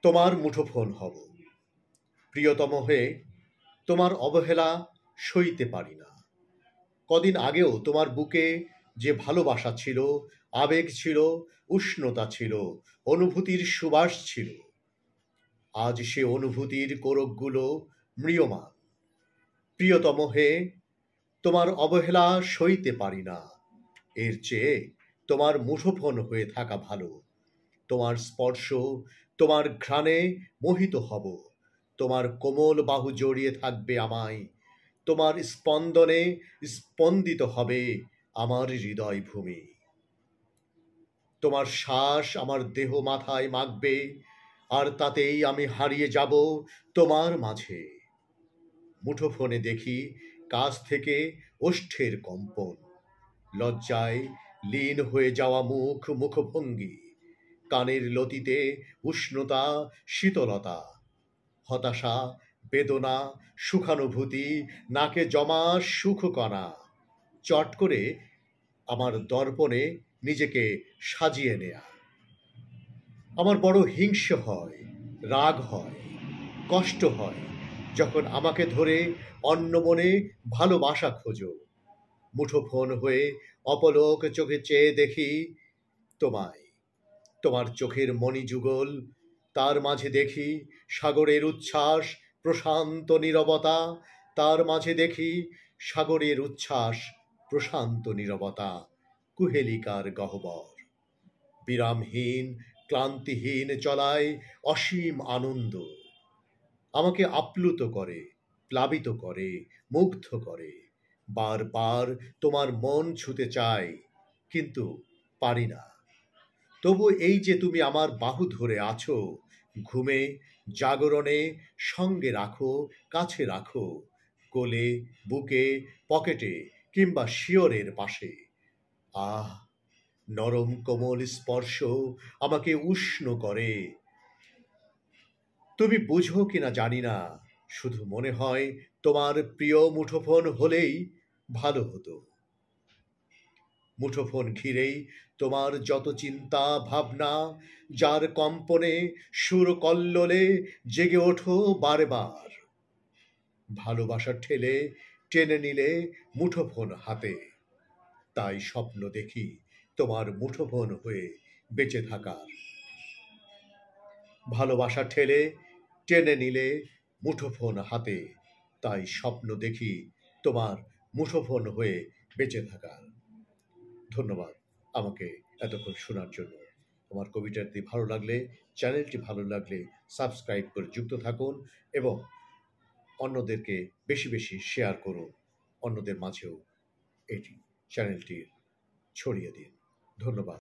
তোমার মুঠোফোন হব। প্রিয়তম হয়ে তোমার অবহেলা সইতে পারি না। কদিন আগেও তোমার বুকে যে ভালোবাসা ছিল, আবেগ ছিল, উষ্ণতা ছিল, অনুভূতির সুবাস ছিল, আজ সে অনুভূতির কোরকগুলো ম্রিয়মাণ। প্রিয়তম হয়ে তোমার অবহেলা সইতে পারি না। এর চেয়ে তোমার মুঠোফোন হয়ে থাকা ভালো। তোমার স্পর্শ, তোমার ঘ্রাণে মোহিত হব। তোমার কোমল বাহু জড়িয়ে থাকবে আমায়। তোমার স্পন্দনে স্পন্দিত হবে আমার হৃদয় ভূমি। তোমার শ্বাস আমার দেহ মাথায় মাখবে, আর তাতেই আমি হারিয়ে যাব তোমার মাঝে। মুঠোফোনে দেখি কাছ থেকে ওষ্ঠের কম্পন, লজ্জায় লীন হয়ে যাওয়া মুখভঙ্গি, কানের লতিতে উষ্ণতা, শীতলতা, হতাশা, বেদনা, সুখানুভূতি, নাকে জমা সুখকণা। চট করে আমার দর্পণে নিজেকে সাজিয়ে নেয়া। আমার বড় হিংসে হয়, রাগ হয়, কষ্ট হয় যখন আমাকে ধরে অন্য মনে ভালোবাসা খোঁজো। মুঠোফোন হয়ে অপলক চোখে চেয়ে দেখি তোমায়। তোমার চোখের মণিযুগল, তার মাঝে দেখি সাগরের উচ্ছ্বাস, প্রশান্ত নীরবতা। তার মাঝে দেখি সাগরের উচ্ছ্বাস, প্রশান্ত নীরবতা, কুহেলিকার গহ্বর। বিরামহীন, ক্লান্তিহীন চলায় অসীম আনন্দ আমাকে আপ্লুত করে, প্লাবিত করে, মুগ্ধ করে। বারবার তোমার মন ছুঁতে চাই, কিন্তু পারি না। তবু এই যে তুমি আমার বাহু ধরে আছো, ঘুমে জাগরণে সঙ্গে রাখো, কাছে রাখো, কোলে, বুকে, পকেটে কিংবা শিয়রের পাশে। আহ, নরম কোমল স্পর্শ আমাকে উষ্ণ করে। তুমি বুঝো কিনা জানি না, শুধু মনে হয় তোমার প্রিয় মুঠোফোন হলেই ভালো হতো। মুঠোফোন ঘিরেই তোমার যত চিন্তা ভাবনা, যার কম্পনে সুর কল্লোলে জেগে ওঠো বারবার। ভালোবাসার ঠেলে টেনে নিলে মুঠোফোন হাতে, তাই স্বপ্ন দেখি তোমার মুঠোফোন হয়ে বেঁচে থাকার। ভালোবাসা ঠেলে টেনে নিলে মুঠোফোন হাতে, তাই স্বপ্ন দেখি তোমার মুঠোফোন হয়ে বেঁচে থাকার। ধন্যবাদ আমাকে এতক্ষণ শোনার জন্য। আমার কবিতাটি ভালো লাগলে, চ্যানেলটি ভালো লাগলে সাবস্ক্রাইব করে যুক্ত থাকুন এবং অন্যদেরকে বেশি বেশি শেয়ার করুন। অন্যদের মাঝেও এটি চ্যানেলটি ছড়িয়ে দিন। ধন্যবাদ।